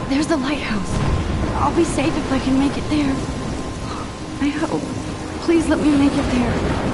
There's the lighthouse. I'll be safe if I can make it there. I hope. Please let me make it there.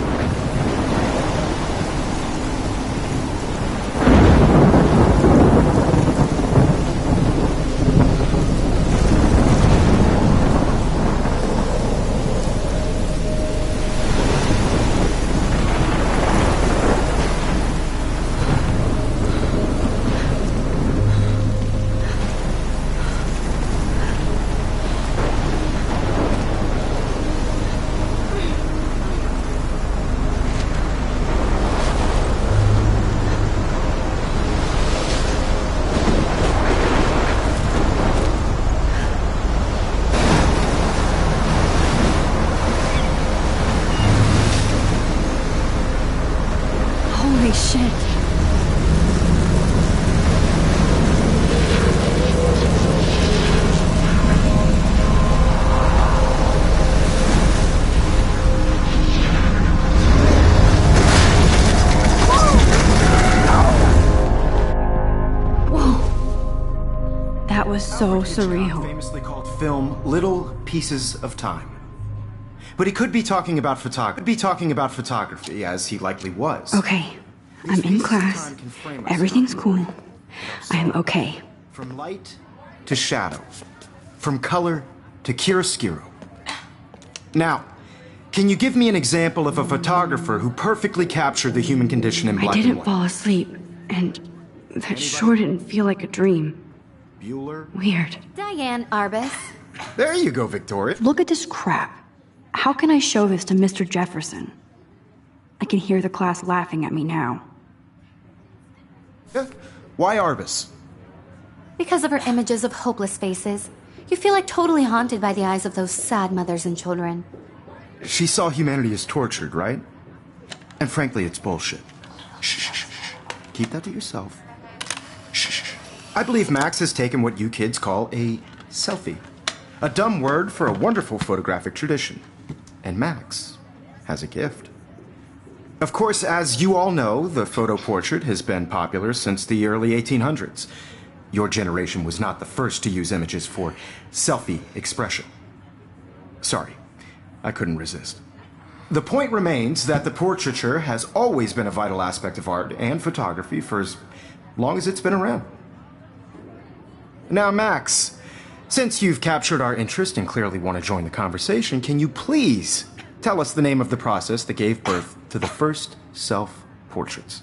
Holy shit. Whoa. That was so surreal. Famously called film Little Pieces of Time. But he could be talking about photography, as he likely was. Okay, I'm in class. Everything's cool. I am okay. From light to shadow. From color to chiaroscuro. Now, can you give me an example of a photographer who perfectly captured the human condition in black and white? I didn't fall asleep, and that sure didn't feel like a dream. Bueller? Weird. Diane Arbus. There you go, Victoria. Look at this crap. How can I show this to Mr. Jefferson? I can hear the class laughing at me now. Why Arbus? Because of her images of hopeless faces. You feel like totally haunted by the eyes of those sad mothers and children. She saw humanity as tortured, right? And frankly, it's bullshit. Shh, shh, shh. Keep that to yourself. Shh, shh. I believe Max has taken what you kids call a selfie. A dumb word for a wonderful photographic tradition. And Max has a gift. Of course, as you all know, the photo portrait has been popular since the early 1800s. Your generation was not the first to use images for selfie expression. Sorry, I couldn't resist. The point remains that the portraiture has always been a vital aspect of art and photography for as long as it's been around. Now, Max, since you've captured our interest and clearly want to join the conversation, can you please tell us the name of the process that gave birth to the first self-portraits?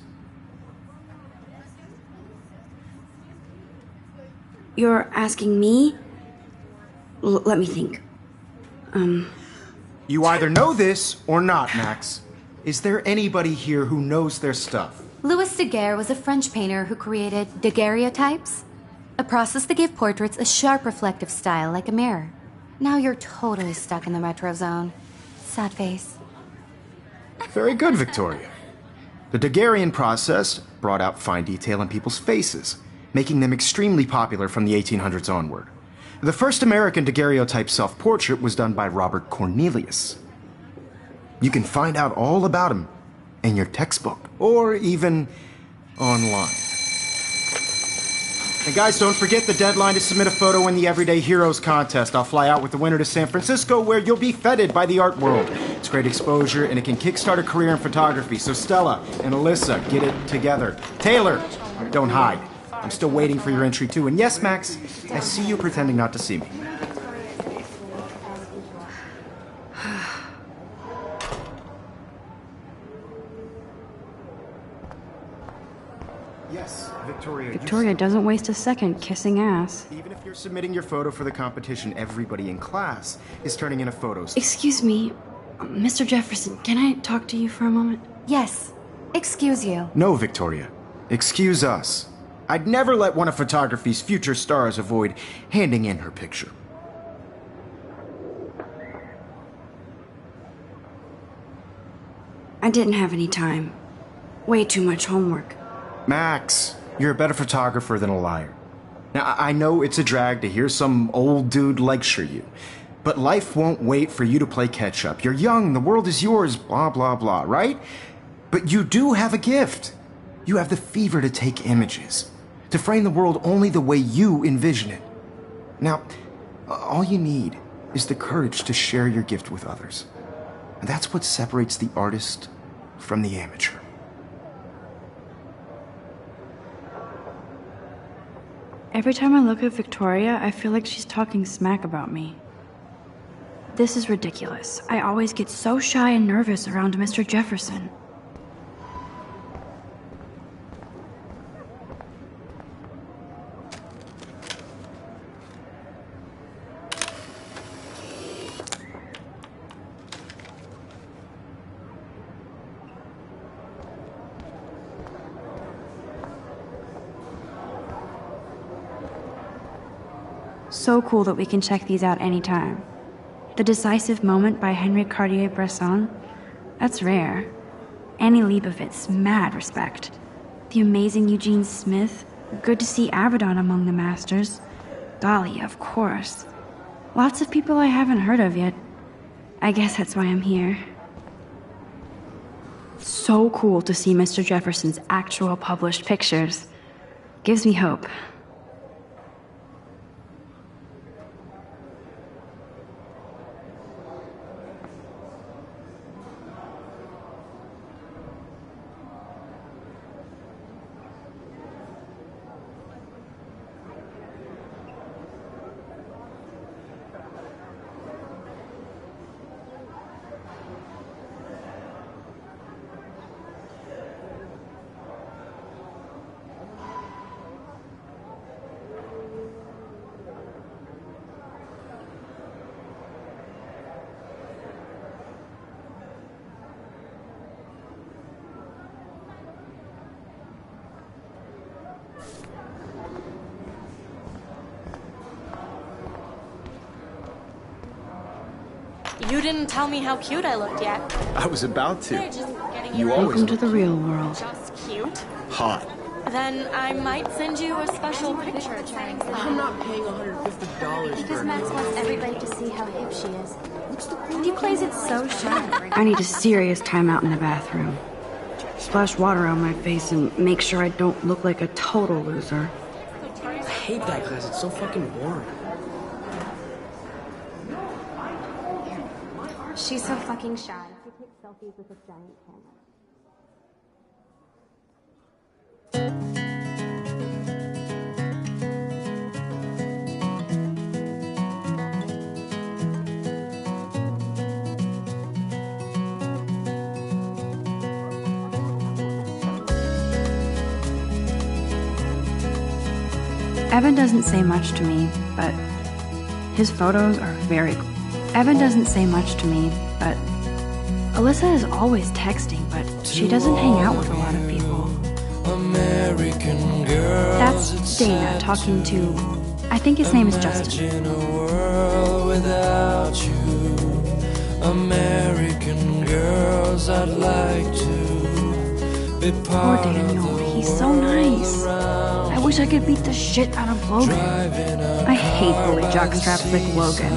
You're asking me? Let me think. You either know this or not, Max. Is there anybody here who knows their stuff? Louis Daguerre was a French painter who created daguerreotypes, a process that gave portraits a sharp reflective style like a mirror. Now you're totally stuck in the retro zone. Sad face. Very good, Victoria. The Daguerrean process brought out fine detail in people's faces, making them extremely popular from the 1800s onward. The first American daguerreotype self-portrait was done by Robert Cornelius. You can find out all about him in your textbook, or even online. And guys, don't forget the deadline to submit a photo in the Everyday Heroes contest. I'll fly out with the winner to San Francisco, where you'll be feted by the art world. It's great exposure, and it can kickstart a career in photography. So Stella and Alyssa, get it together. Taylor, don't hide. I'm still waiting for your entry, too. And yes, Max, I see you pretending not to see me. Yes, Victoria. Victoria doesn't waste a second kissing ass. Even if you're submitting your photo for the competition, everybody in class is turning in a photo. Excuse me, Mr. Jefferson, can I talk to you for a moment? Yes. Excuse you. No, Victoria. Excuse us. I'd never let one of photography's future stars avoid handing in her picture. I didn't have any time. Way too much homework. Max, you're a better photographer than a liar. Now, I know it's a drag to hear some old dude lecture you, but life won't wait for you to play catch-up. You're young, the world is yours, blah, blah, blah, right? But you do have a gift. You have the fever to take images, to frame the world only the way you envision it. Now, all you need is the courage to share your gift with others. And that's what separates the artist from the amateur. Every time I look at Victoria, I feel like she's talking smack about me. This is ridiculous. I always get so shy and nervous around Mr. Jefferson. So cool that we can check these out anytime. The Decisive Moment by Henry Cartier-Bresson, that's rare. Annie Leibovitz, mad respect. The amazing Eugene Smith, good to see Abaddon among the masters. Dahlia, of course. Lots of people I haven't heard of yet. I guess that's why I'm here. So cool to see Mr. Jefferson's actual published pictures. Gives me hope. You didn't tell me how cute I looked yet. I was about to. You always Welcome to the real world. just cute. Hot. Then I might send you a special picture. I'm not paying $150 Because for Max wants everybody to see how hip she is. And he plays it so shy. I need a serious timeout in the bathroom. Splash water on my face and make sure I don't look like a total loser. I hate that class. It's so fucking boring. She's so fucking shy. She takes selfies with a giant camera. Evan doesn't say much to me, but his photos are very cool. Evan doesn't say much to me, but Alyssa is always texting, but she doesn't hang out with a lot of people. American girls, That's Dana talking to, I think his name is Justin. Imagine a world without you. American girls, I'd like to be Poor part of Daniel, the he's so nice. I wish I could beat the shit out of Logan. I hate bully jockstraps like Logan.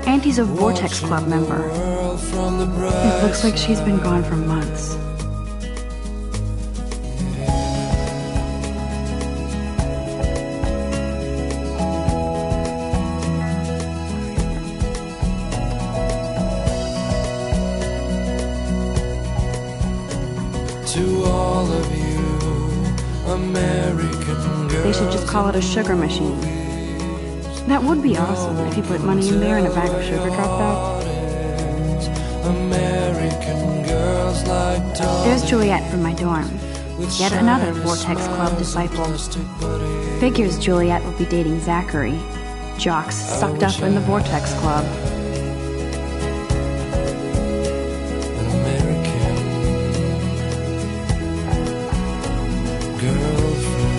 Auntie's a Vortex Club member. world from the It looks like she's been gone for months. to all of you, American girls. They should just call it a sugar machine. That would be awesome if you put money in there and a bag of sugar dropped out. American girls like There's Juliet from my dorm. Yet another Vortex Club disciple. Figures Juliet will be dating Zachary. Jocks sucked up in the Vortex Club. an American girlfriend.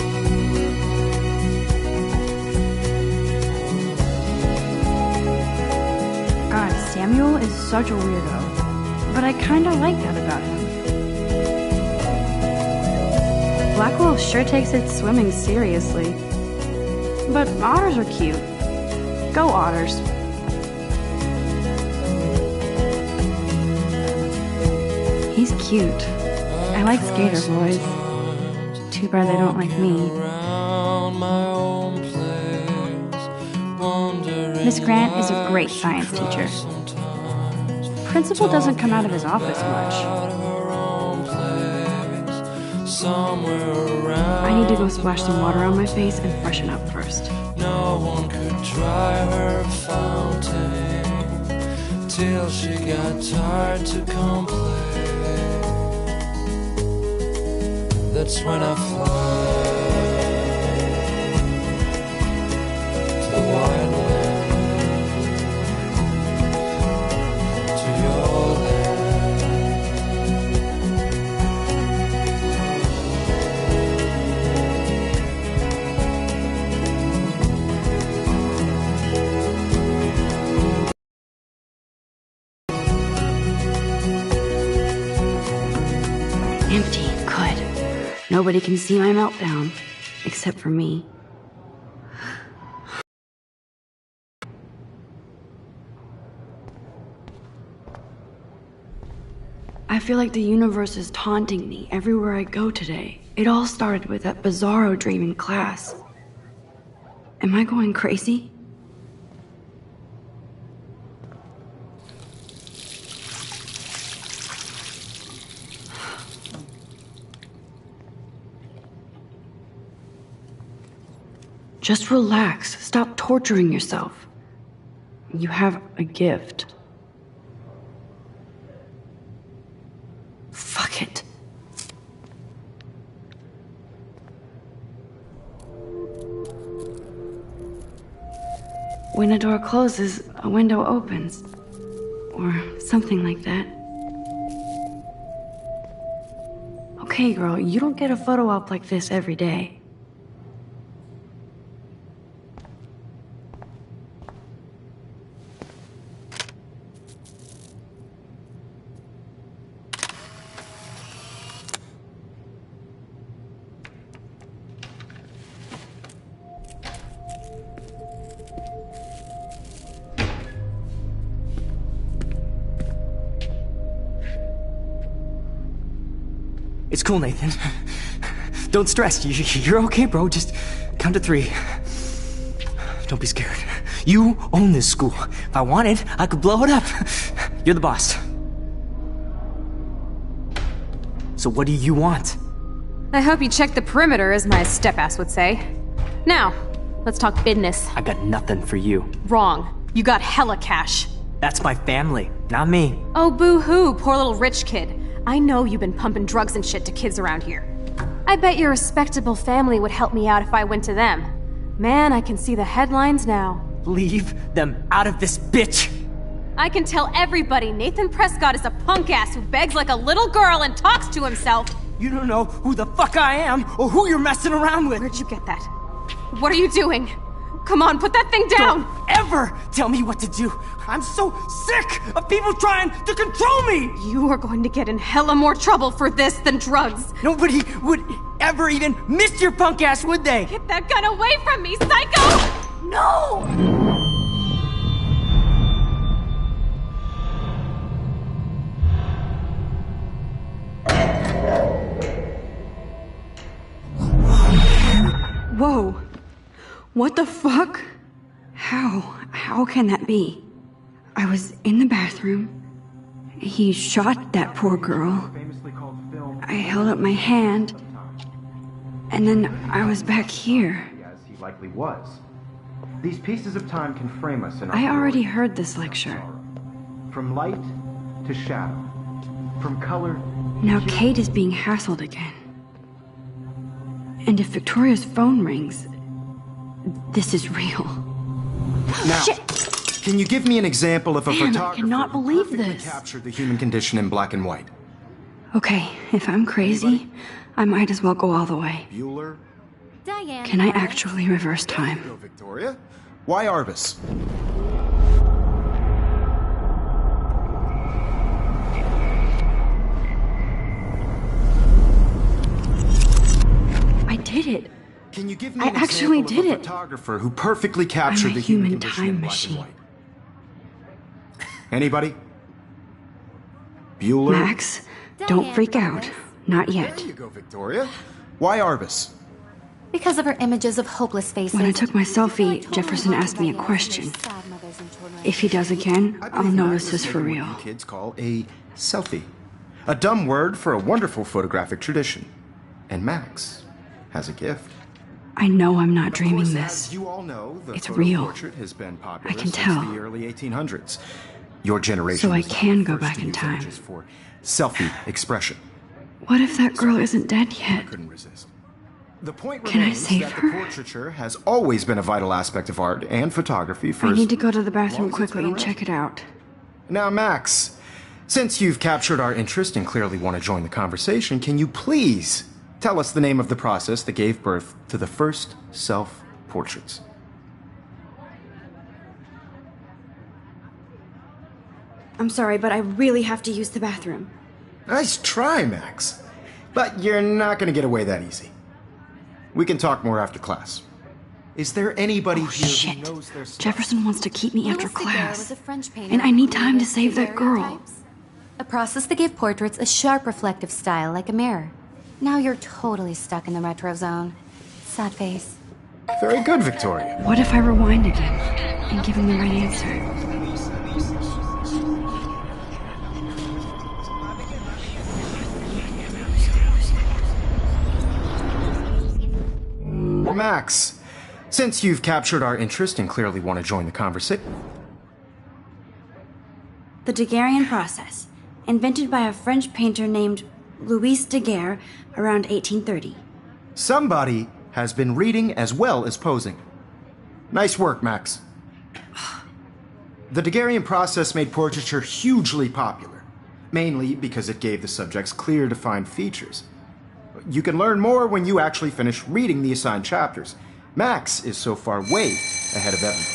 God, Samuel is such a weirdo. But I kinda like that about him. Blackwell sure takes its swimming seriously. But otters are cute. Go otters. He's cute. I like skater boys. Too bad they don't like me. Around my own place, Miss Grant is a great science teacher. Principal doesn't come out of his office much. I need to go splash some water on my face and freshen up first. No one could dry her fountain till she got tired to complain. That's when I fly to the wide land, to your land. Empty. Good. Nobody can see my meltdown, except for me. I feel like the universe is taunting me everywhere I go today. It all started with that bizarro dream in class. Am I going crazy? Just relax. Stop torturing yourself. You have a gift. Fuck it. When a door closes, a window opens. Or something like that. Okay, girl, you don't get a photo op like this every day. It's cool, Nathan. Don't stress. You're okay, bro. Just count to 3. Don't be scared. You own this school. If I wanted, I could blow it up. You're the boss. So what do you want? I hope you checked the perimeter, as my step-ass would say. Now, let's talk business. I got nothing for you. Wrong. You got hella cash. That's my family, not me. Oh, boo-hoo, poor little rich kid. I know you've been pumping drugs and shit to kids around here. I bet your respectable family would help me out if I went to them. Man, I can see the headlines now. Leave them out of this bitch! I can tell everybody Nathan Prescott is a punk ass who begs like a little girl and talks to himself. You don't know who the fuck I am or who you're messing around with. Where'd you get that? What are you doing? Come on, put that thing down! Don't ever tell me what to do! I'm so sick of people trying to control me! You are going to get in hella more trouble for this than drugs. Nobody would ever even miss your punk ass, would they? Get that gun away from me, psycho! No! Whoa. What the fuck? How can that be? I was in the bathroom. He shot that poor girl. I held up my hand. And then I was back here. As he likely was. These pieces of time can frame us in our I already glory. heard this lecture. From light to shadow. From color. Now Kate is being hassled again. And if Victoria's phone rings, this is real. Now, Shit! Can you give me an example of a Man, I photographer cannot who believe perfectly this. captured the human condition in black and white? Okay, if I'm crazy, I might as well go all the way. Bueller? Diane. Can I actually reverse time? No, Victoria. Why Arbus? I did it. Can you give me I an actually example did of a it. photographer who perfectly captured I'm a the human human condition time in black machine. and white? Anybody? Bueller? Max, don't freak out. Not yet. There you go, Victoria. Why Arbus? Because of her images of hopeless faces. When I took my selfie, I feel like totally Jefferson asked me a haunted by the question. images of sad If he does again, I'll know this is for real. What you kids call a selfie. A dumb word for a wonderful photographic tradition. And Max has a gift. I know I'm not dreaming Of course, this. as you all know, the It's photo real. portrait has been popular I can since tell. the early 1800s. Your generation So I was not can the go first back to in use time. images for selfie expression. What if that girl isn't dead yet? I couldn't resist. The point Can I remains save that her? the portraiture has always been a vital aspect of art and photography for I as need to go to the long bathroom as it's quickly been and around. check it out. Now, Max, since you've captured our interest and clearly want to join the conversation, can you please tell us the name of the process that gave birth to the first self-portraits? I'm sorry, but I really have to use the bathroom. Nice try, Max. But you're not going to get away that easy. We can talk more after class. Is there anybody here Shit. who knows their stuff? Jefferson wants to keep me after Louis Daguerre class. was a French painter And I who need time to created save that girl. daguerreotypes, a process that gave portraits a sharp reflective style like a mirror. Now you're totally stuck in the retro zone. Sad face. Very good, Victoria. What if I rewind again and give him the right answer? Max, since you've captured our interest and clearly want to join the conversation, The Daguerrean process, invented by a French painter named Louis Daguerre around 1830. somebody has been reading as well as posing. Nice work, Max. The Daguerrean process made portraiture hugely popular, mainly because it gave the subjects clear, defined features. You can learn more when you actually finish reading the assigned chapters. Max is so far way ahead of everyone.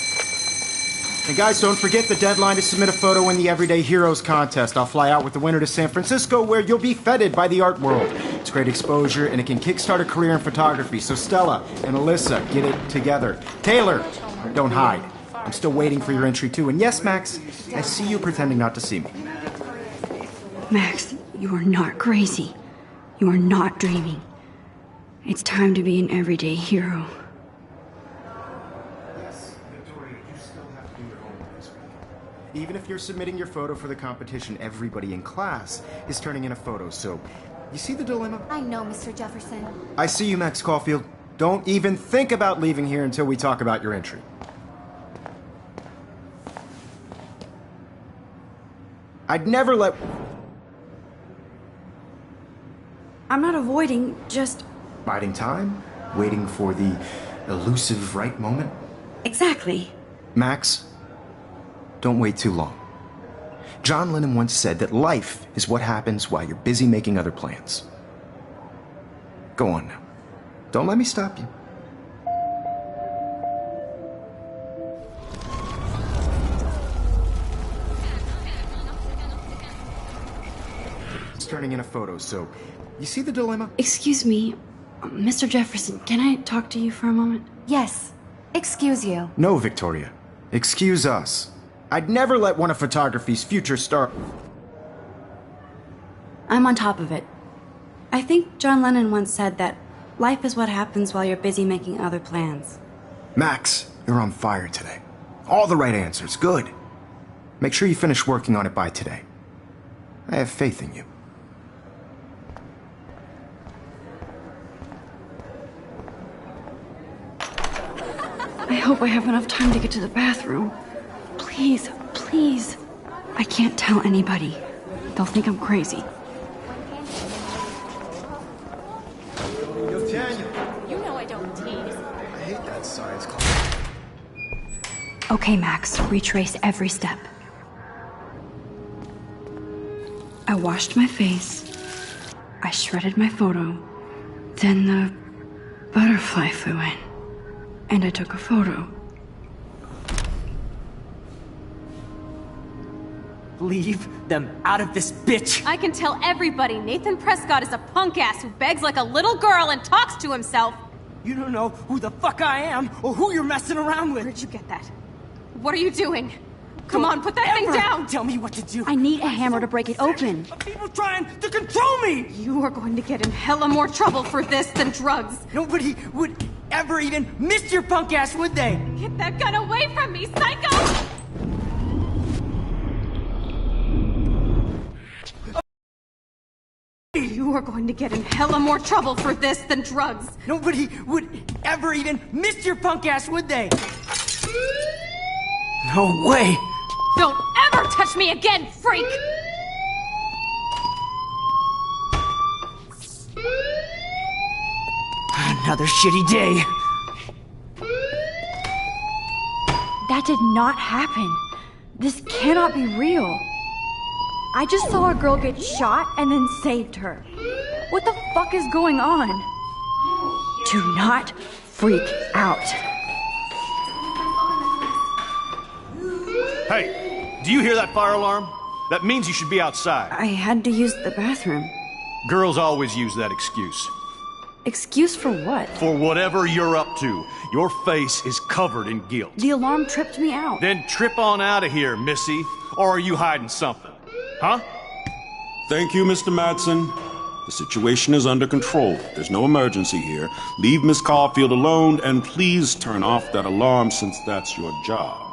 And guys, don't forget the deadline to submit a photo in the Everyday Heroes contest. I'll fly out with the winner to San Francisco, where you'll be feted by the art world. It's great exposure, and it can kickstart a career in photography. So Stella and Alyssa, get it together. Taylor, don't hide. I'm still waiting for your entry too. And yes, Max, I see you pretending not to see me. Max, you are not crazy. You are not dreaming. It's time to be an everyday hero. Yes, Victoria, you still have to do your homework this week. Even if you're submitting your photo for the competition, everybody in class is turning in a photo. So, you see the dilemma? I know, Mr. Jefferson. I see you, Max Caulfield. Don't even think about leaving here until we talk about your entry. I'd never let... I'm not avoiding, just... Biding time? Waiting for the elusive right moment? Exactly. Max, don't wait too long. John Lennon once said that life is what happens while you're busy making other plans. Go on now. Don't let me stop you. It's turning in a photo, so you see the dilemma? Excuse me, Mr. Jefferson, can I talk to you for a moment? Yes. Excuse you. No, Victoria. Excuse us. I'd never let one of photography's future stars... I'm on top of it. I think John Lennon once said that life is what happens while you're busy making other plans. Max, you're on fire today. All the right answers. Good. Make sure you finish working on it by today. I have faith in you. I hope I have enough time to get to the bathroom. Please, please. I can't tell anybody. They'll think I'm crazy. You know I don't tease. I hate that science class. Okay, Max, retrace every step. I washed my face. I shredded my photo. Then the butterfly flew in. And I took a photo. Leave them out of this bitch! I can tell everybody Nathan Prescott is a punk ass who begs like a little girl and talks to himself. You don't know who the fuck I am or who you're messing around with. Where'd you get that? What are you doing? Come on, put that thing Ever down! Tell me what to do. I need a hammer to break it open. Of people trying to control me! You are going to get in hella more trouble for this than drugs. Nobody would ever even miss your punk ass, would they? Get that gun away from me, psycho! You are going to get in hella more trouble for this than drugs. Nobody would ever even miss your punk ass, would they? No way! Don't ever touch me again, freak! Another shitty day. That did not happen. This cannot be real. I just saw a girl get shot and then saved her. What the fuck is going on? Do not freak out. Hey, do you hear that fire alarm? That means you should be outside. I had to use the bathroom. Girls always use that excuse. Excuse for what? For whatever you're up to. Your face is covered in guilt. The alarm tripped me out. Then trip on out of here, Missy. Or are you hiding something? Huh? Thank you, Mr. Madsen. The situation is under control. There's no emergency here. Leave Miss Caulfield alone, and please turn off that alarm since that's your job.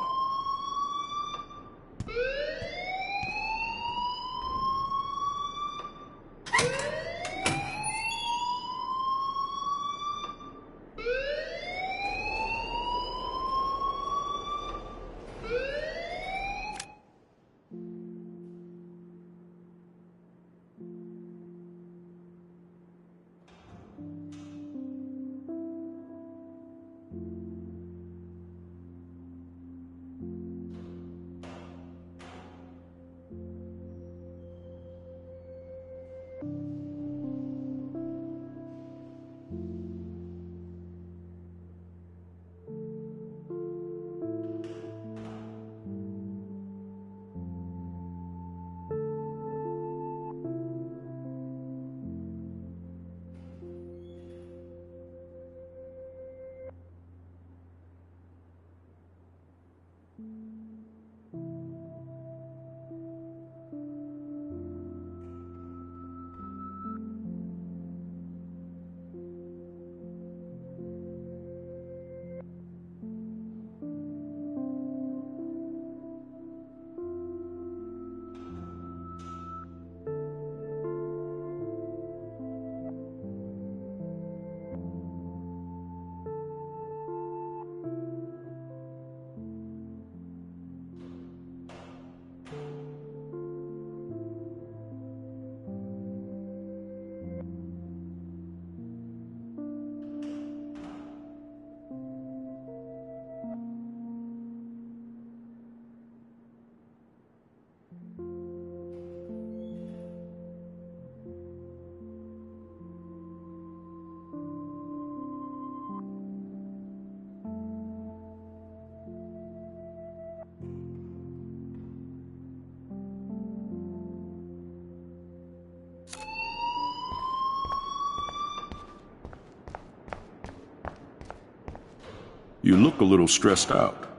You look a little stressed out.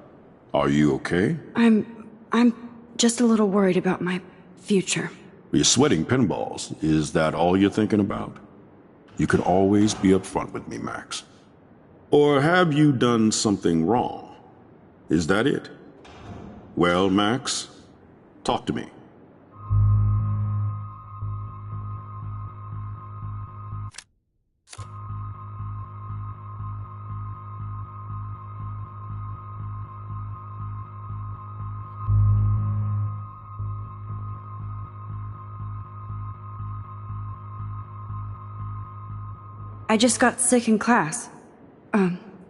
Are you okay? I'm just a little worried about my future. You're sweating pinballs. Is that all you're thinking about? You can always be upfront with me, Max. Or have you done something wrong? Is that it? Well, Max, talk to me. I just got sick in class.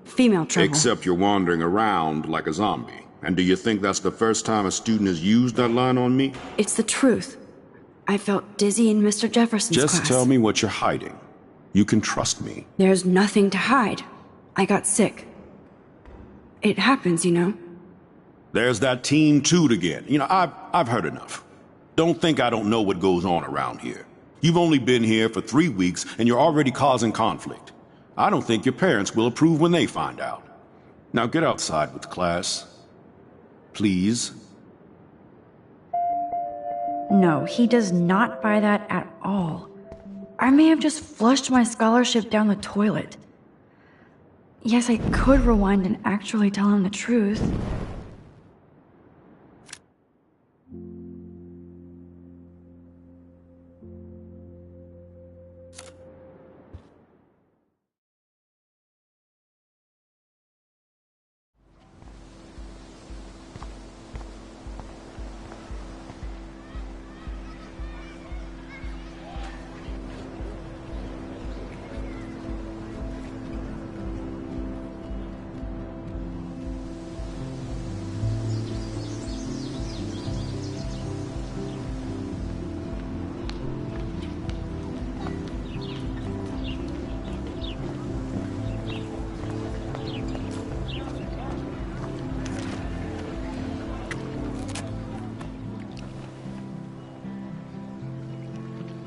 Female trouble. Except you're wandering around like a zombie. And do you think that's the first time a student has used that line on me? It's the truth. I felt dizzy in Mr. Jefferson's class. Just tell me what you're hiding. You can trust me. There's nothing to hide. I got sick. It happens, you know. There's that teen toot again. You know, I've heard enough. Don't think I don't know what goes on around here. You've only been here for 3 weeks, and you're already causing conflict. I don't think your parents will approve when they find out. Now get outside with class. Please. No, he does not buy that at all. I may have just flushed my scholarship down the toilet. Yes, I could rewind and actually tell him the truth.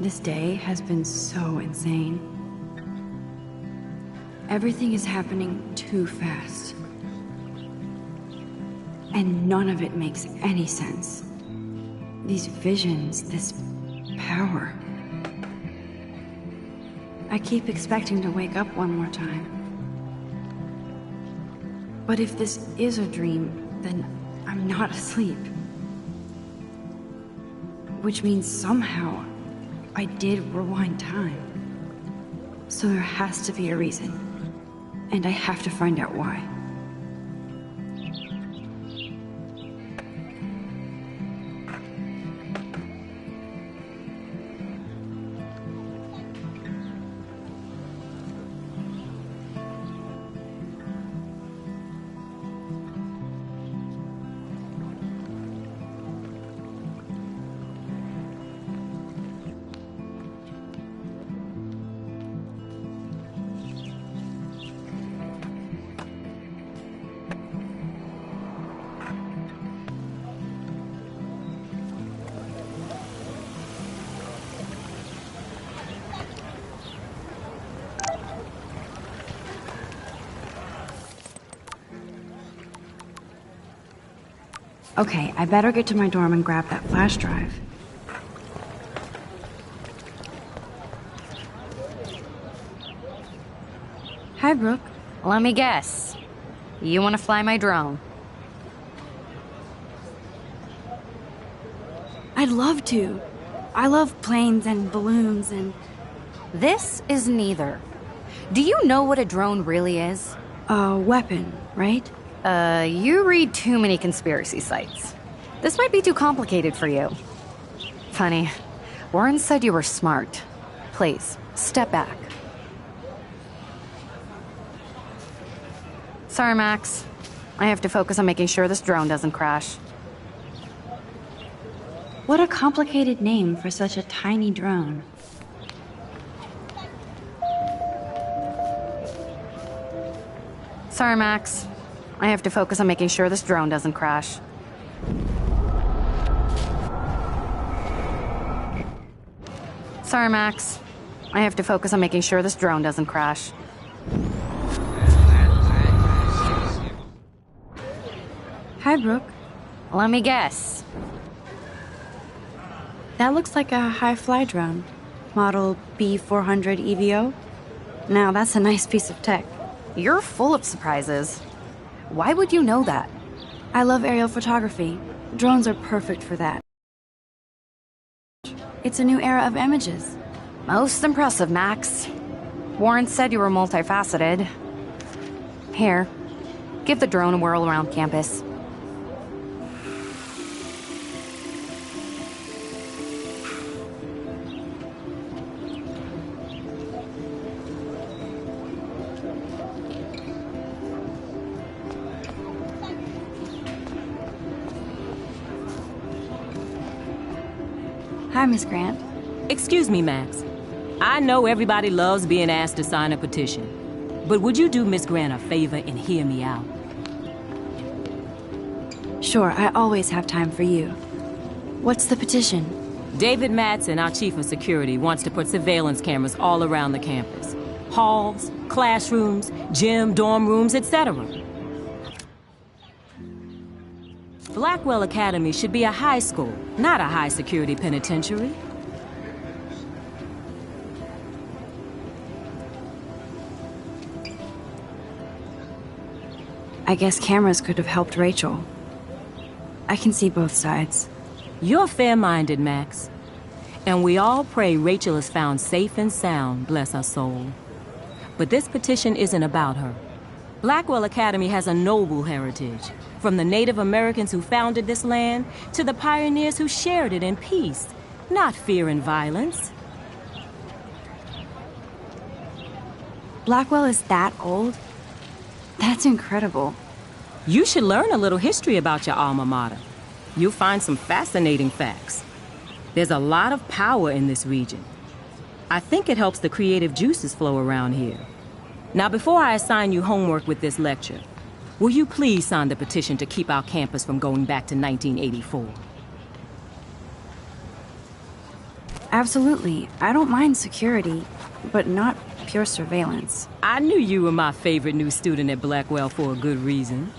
This day has been so insane. Everything is happening too fast. And none of it makes any sense. These visions, this power. I keep expecting to wake up one more time. But if this is a dream, then I'm not asleep. Which means somehow I did rewind time. So there has to be a reason. And I have to find out why. Okay, I better get to my dorm and grab that flash drive. Hi, Brooke. Let me guess. You want to fly my drone? I'd love to. I love planes and balloons and... This is neither. Do you know what a drone really is? A weapon, right? You read too many conspiracy sites. This might be too complicated for you. Funny. Warren said you were smart. Please, step back. Sorry, Max. I have to focus on making sure this drone doesn't crash. What a complicated name for such a tiny drone. Sorry, Max. I have to focus on making sure this drone doesn't crash. Sorry, Max. I have to focus on making sure this drone doesn't crash. Hi, Brooke. Let me guess. That looks like a high-fly drone. Model B400 EVO. Now, that's a nice piece of tech. You're full of surprises. Why would you know that? I love aerial photography. Drones are perfect for that. It's a new era of images. Most impressive, Max. Warren said you were multifaceted. Here, give the drone a whirl around campus. Hi, Miss Grant. Excuse me, Max. I know everybody loves being asked to sign a petition, but would you do Miss Grant a favor and hear me out? Sure, I always have time for you. What's the petition? David Madsen, our chief of security, wants to put surveillance cameras all around the campus. Halls, classrooms, gym, dorm rooms, etc. Blackwell Academy should be a high school, not a high-security penitentiary. I guess cameras could have helped Rachel. I can see both sides. You're fair-minded, Max. And we all pray Rachel is found safe and sound, bless her soul. But this petition isn't about her. Blackwell Academy has a noble heritage, from the Native Americans who founded this land to the pioneers who shared it in peace, not fear and violence. Blackwell is that old? That's incredible. You should learn a little history about your alma mater. You'll find some fascinating facts. There's a lot of power in this region. I think it helps the creative juices flow around here. Now, before I assign you homework with this lecture, will you please sign the petition to keep our campus from going back to 1984? Absolutely. I don't mind security, but not pure surveillance. I knew you were my favorite new student at Blackwell for a good reason.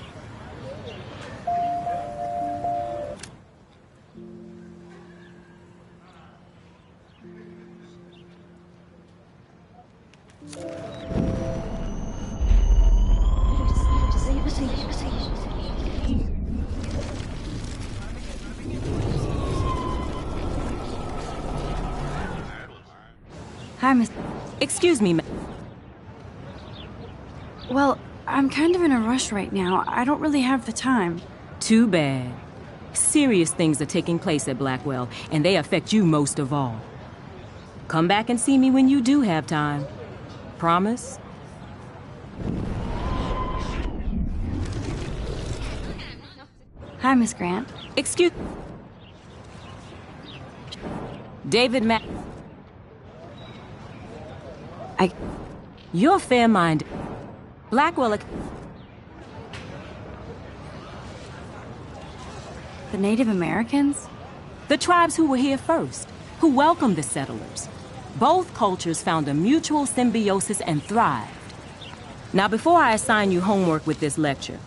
Hi, Miss... Excuse me, Well, I'm kind of in a rush right now. I don't really have the time. Too bad. Serious things are taking place at Blackwell, and they affect you most of all. Come back and see me when you do have time. Promise? Hi, Miss Grant. Excuse... David You're fair-minded. Blackwell... The Native Americans? The tribes who were here first, who welcomed the settlers. Both cultures found a mutual symbiosis and thrived. Now, before I assign you homework with this lecture,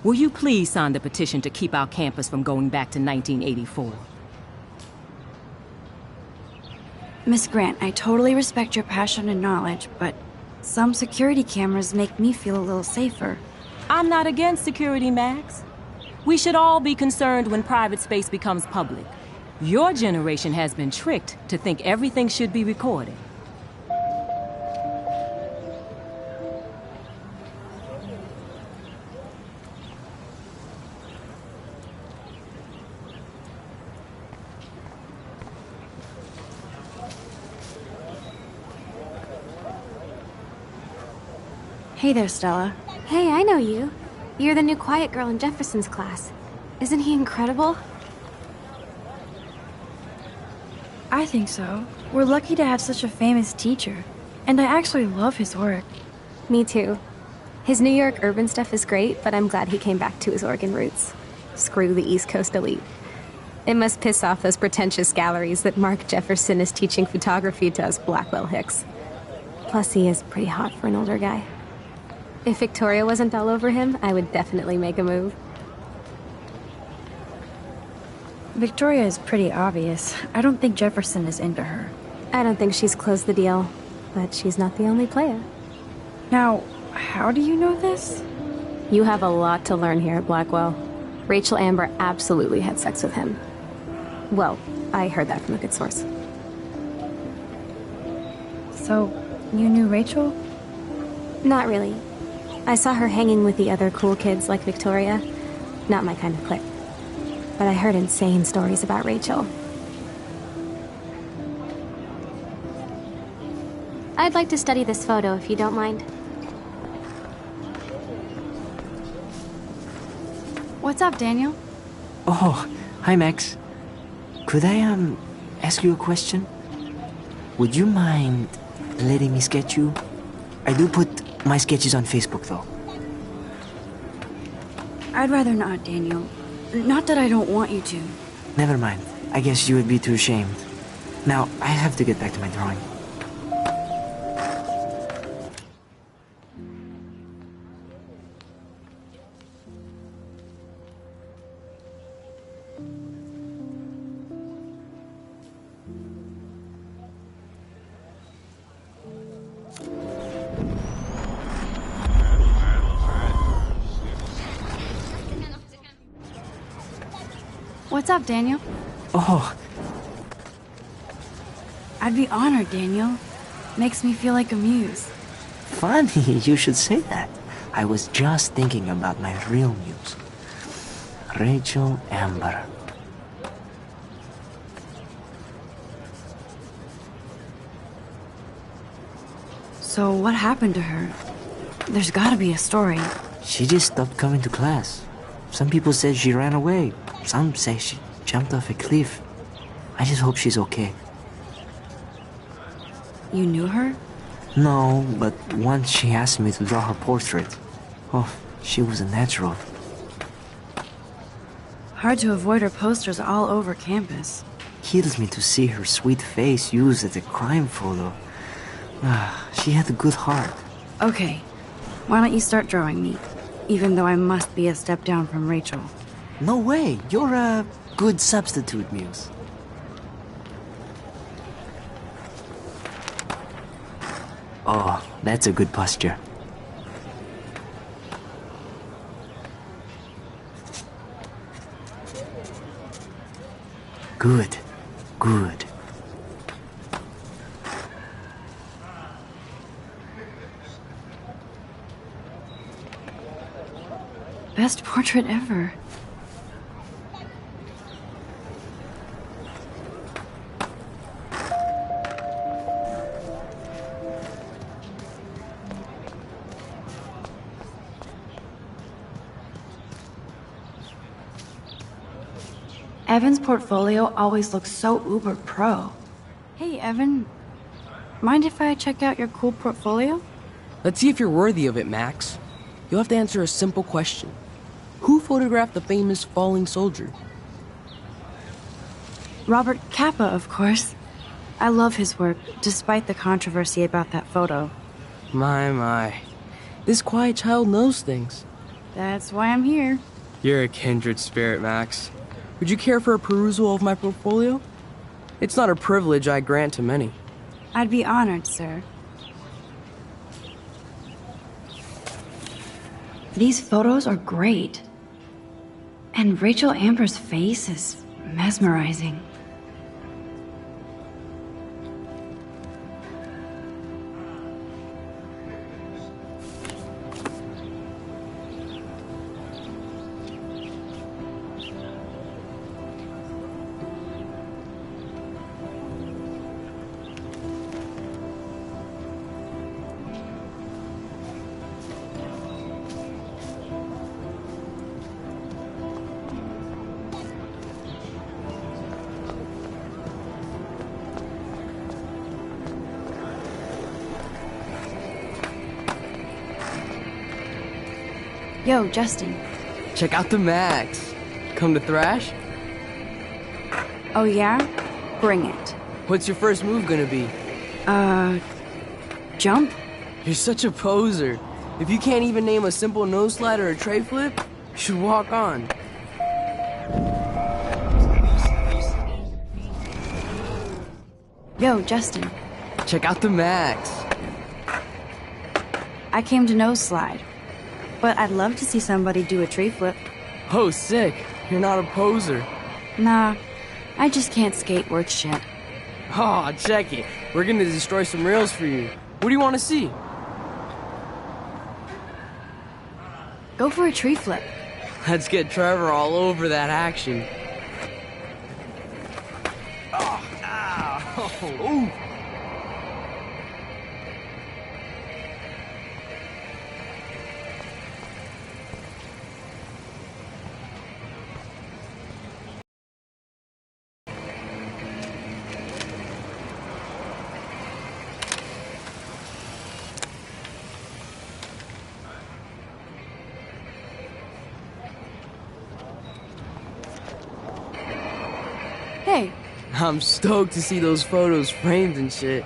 will you please sign the petition to keep our campus from going back to 1984? Miss Grant, I totally respect your passion and knowledge, but some security cameras make me feel a little safer. I'm not against security, Max. We should all be concerned when private space becomes public. Your generation has been tricked to think everything should be recorded. Hey there, Stella. Hey, I know you. You're the new quiet girl in Jefferson's class. Isn't he incredible? I think so. We're lucky to have such a famous teacher. And I actually love his work. Me too. His New York urban stuff is great, but I'm glad he came back to his Oregon roots. Screw the East Coast elite. It must piss off those pretentious galleries that Mark Jefferson is teaching photography to us Blackwell hicks. Plus, he is pretty hot for an older guy. If Victoria wasn't all over him, I would definitely make a move. Victoria is pretty obvious. I don't think Jefferson is into her. I don't think she's closed the deal, but she's not the only player. Now, how do you know this? You have a lot to learn here at Blackwell. Rachel Amber absolutely had sex with him. Well, I heard that from a good source. So, you knew Rachel? Not really. I saw her hanging with the other cool kids like Victoria. Not my kind of clique. But I heard insane stories about Rachel. I'd like to study this photo if you don't mind. What's up, Daniel? Oh, hi, Max. Could I, ask you a question? Would you mind letting me sketch you? I do put my sketches on Facebook, though. I'd rather not, Daniel. Not that I don't want you to. Never mind. I guess you would be too ashamed. Now, I have to get back to my drawing. What's up, Daniel? Oh. I'd be honored, Daniel. Makes me feel like a muse. Funny you should say that. I was just thinking about my real muse. Rachel Amber. So what happened to her? There's gotta be a story. She just stopped coming to class. Some people said she ran away. Some say she jumped off a cliff. I just hope she's okay. You knew her? No, but once she asked me to draw her portrait. Oh, she was a natural. Hard to avoid her posters all over campus. Kills me to see her sweet face used as a crime photo. She had a good heart. Okay, why don't you start drawing me? Even though I must be a step down from Rachel. No way, you're a good substitute, Muse. Oh, that's a good posture. Good, good. Best portrait ever. Evan's portfolio always looks so uber pro. Hey, Evan. Mind if I check out your cool portfolio? Let's see if you're worthy of it, Max. You'll have to answer a simple question. Who photographed the famous falling soldier? Robert Capa, of course. I love his work, despite the controversy about that photo. My. This quiet child knows things. That's why I'm here. You're a kindred spirit, Max. Would you care for a perusal of my portfolio? It's not a privilege I grant to many. I'd be honored, sir. These photos are great. And Rachel Amber's face is mesmerizing. Yo, Justin. Check out the Max. Come to thrash? Oh yeah? Bring it. What's your first move gonna be? Jump? You're such a poser. If you can't even name a simple nose slide or a tray flip, you should walk on. Yo, Justin. Check out the Max. I came to nose slide. But I'd love to see somebody do a tree flip. Oh, sick. You're not a poser. Nah, I just can't skate worth shit. Oh, check it. We're gonna destroy some rails for you. What do you want to see? Go for a tree flip. Let's get Trevor all over that action. Oh, ow. Ooh. Hey. I'm stoked to see those photos framed and shit.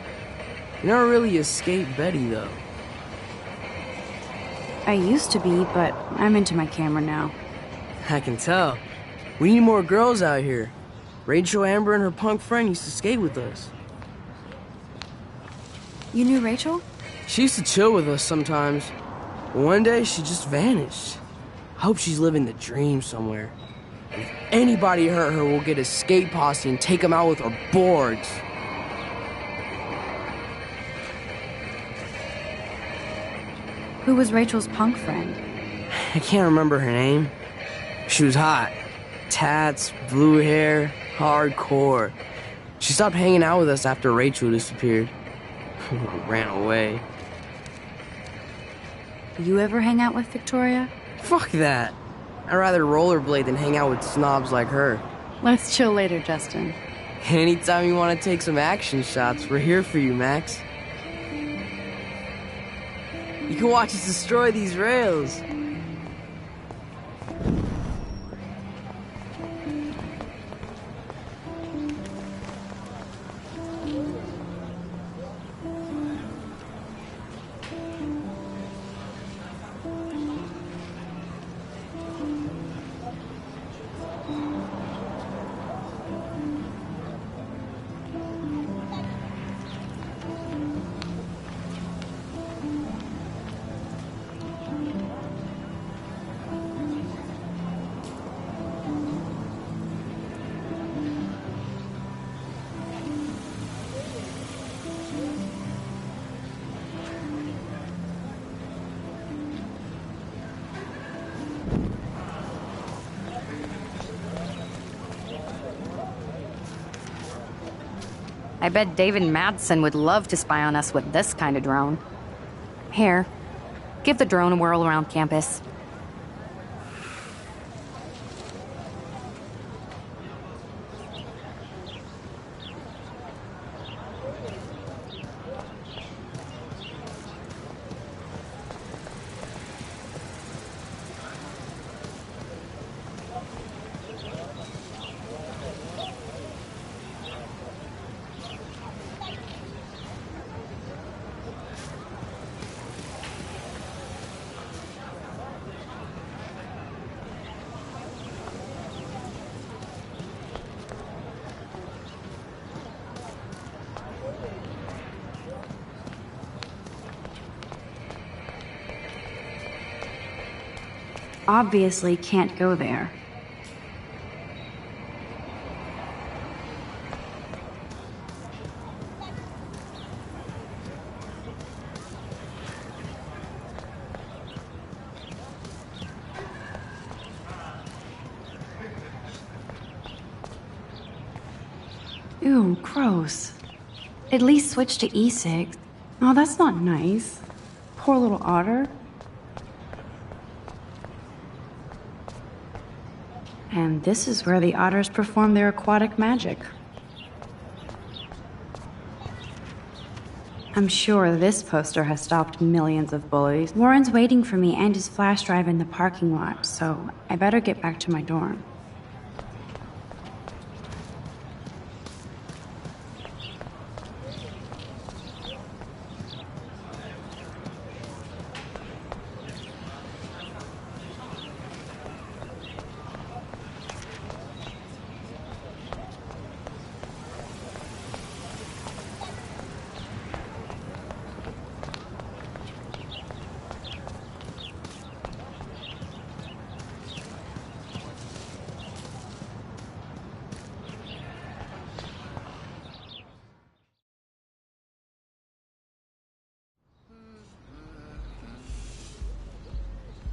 You're not really a skate Betty, though. I used to be, but I'm into my camera now. I can tell. We need more girls out here. Rachel Amber and her punk friend used to skate with us. You knew Rachel? She used to chill with us sometimes. But one day, she just vanished. I hope she's living the dream somewhere. If anybody hurt her, we'll get a skate posse and take them out with our boards. Who was Rachel's punk friend? I can't remember her name. She was hot. Tats, blue hair, hardcore. She stopped hanging out with us after Rachel disappeared. Ran away. You ever hang out with Victoria? Fuck that. I'd rather rollerblade than hang out with snobs like her. Let's chill later, Justin. Anytime you want to take some action shots, we're here for you, Max. You can watch us destroy these rails. I bet David Madsen would love to spy on us with this kind of drone. Here, give the drone a whirl around campus. Obviously can't go there. Ew, gross. At least switch to e-cigs. Oh, that's not nice. Poor little otter. And this is where the otters perform their aquatic magic. I'm sure this poster has stopped millions of bullies. Warren's waiting for me and his flash drive in the parking lot, so I better get back to my dorm.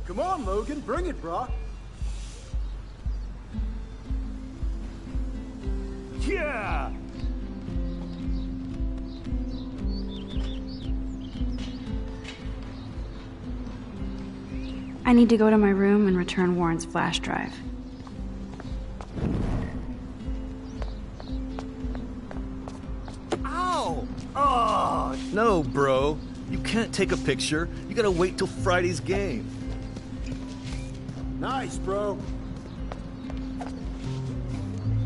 Come on, Logan, bring it, brah. Yeah! I need to go to my room and return Warren's flash drive. Ow! Oh, no, bro. You can't take a picture. You gotta wait till Friday's game. Nice, bro.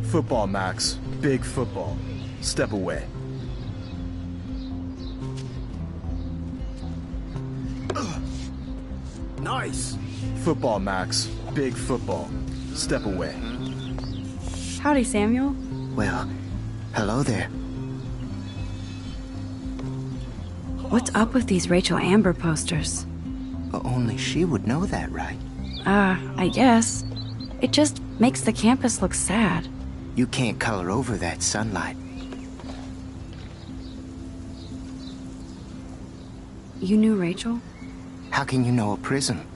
Football, Max. Big football. Step away. Nice. Football, Max. Big football. Step away. Howdy, Samuel. Well, hello there. What's up with these Rachel Amber posters? Only she would know that, right? I guess. It just makes the campus look sad. You can't color over that sunlight. You knew Rachel? How can you know a prism?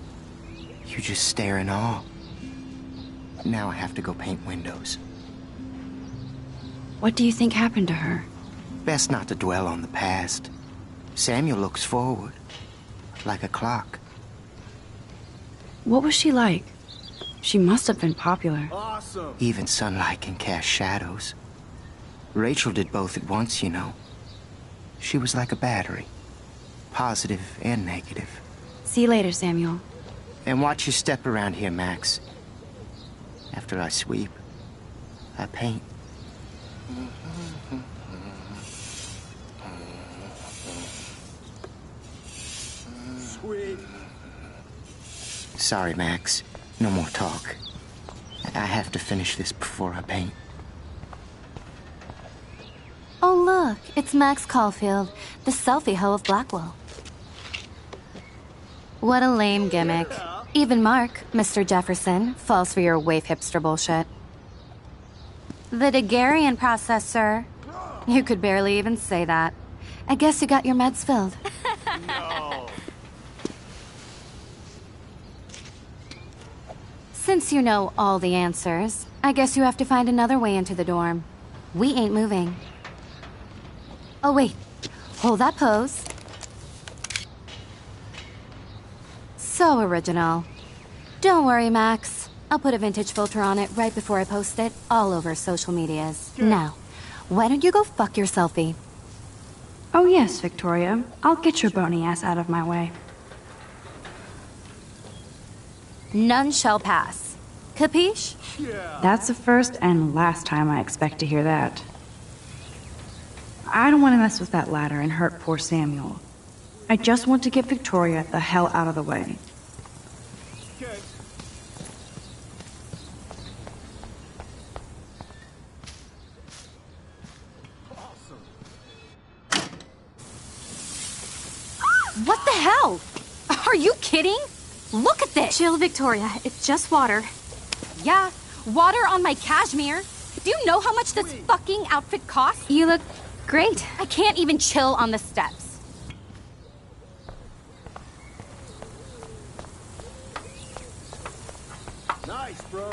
You just stare in awe. Now I have to go paint windows. What do you think happened to her? Best not to dwell on the past. Samuel looks forward, like a clock. What was she like? She must have been popular. Awesome. Even sunlight can cast shadows. Rachel did both at once, you know. She was like a battery. Positive and negative. See you later, Samuel. And watch your step around here, Max. After I sweep, I paint. Sweet. Sorry, Max. No more talk. I have to finish this before I paint. Oh, look, it's Max Caulfield, the selfie hoe of Blackwell. What a lame gimmick. Even Mark, Mr. Jefferson, falls for your waif hipster bullshit. The Daguerrean process, sir. You could barely even say that. I guess you got your meds filled. No. Since you know all the answers, I guess you have to find another way into the dorm. We ain't moving. Oh, wait. Hold that pose. So original. Don't worry, Max. I'll put a vintage filter on it right before I post it all over social medias. Now, why don't you go fuck your selfie? Oh yes, Victoria. I'll get your bony ass out of my way. None shall pass. Capiche? That's the first and last time I expect to hear that. I don't want to mess with that ladder and hurt poor Samuel. I just want to get Victoria the hell out of the way. What the hell? Are you kidding? Look at this! Chill, Victoria. It's just water. Yeah, water on my cashmere. Do you know how much this fucking outfit costs? You look great. I can't even chill on the steps. Nice, bro.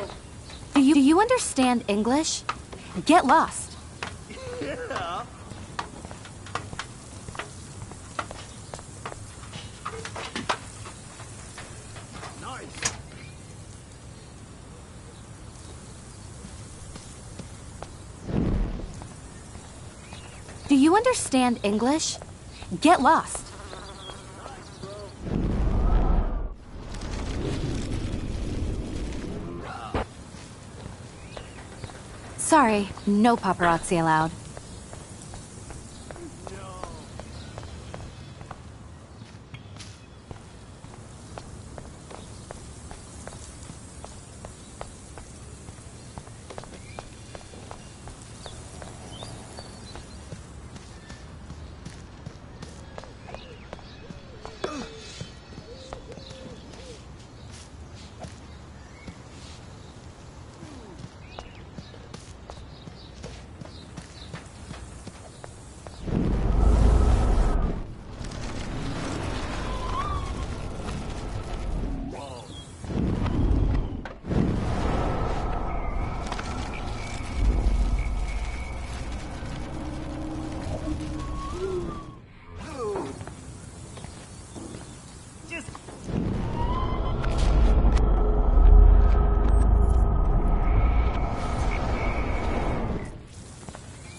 Do you understand English? Get lost. Yeah. Do you understand English? Get lost. Sorry, no paparazzi allowed.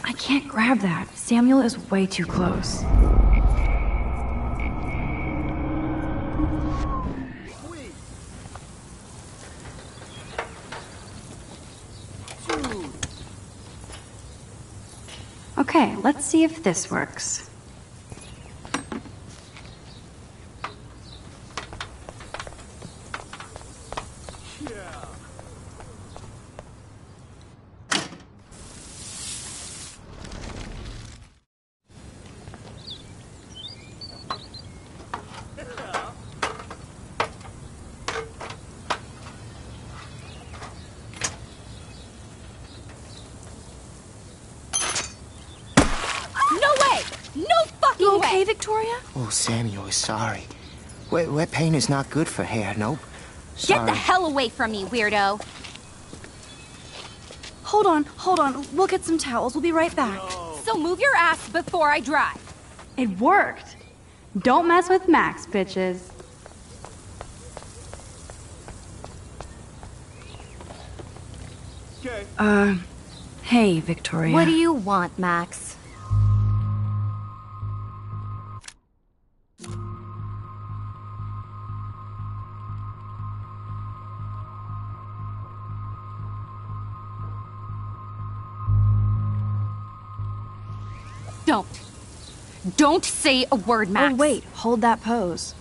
I can't grab that. Samuel is way too close. Okay, let's see if this works. You okay, Victoria? Oh, Samuel is sorry. Wet paint is not good for hair, nope. Get Sorry. the hell away from me, weirdo! Hold on. We'll get some towels. We'll be right back. So move your ass before I drive. It worked. Don't mess with Max, bitches. Okay. Hey, Victoria. What do you want, Max? Don't say a word, Max. Oh, wait. Hold that pose.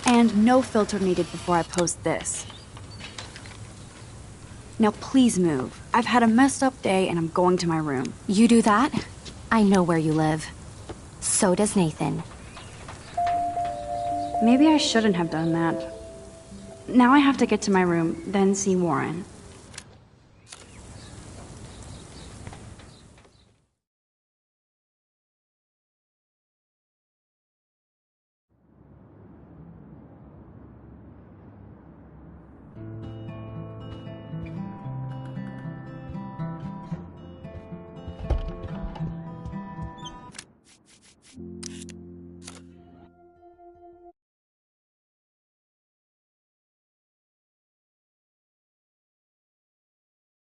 And no filter needed before I post this. Now please move. I've had a messed up day and I'm going to my room. You do that? I know where you live. So does Nathan. Maybe I shouldn't have done that. Now I have to get to my room, then see Warren.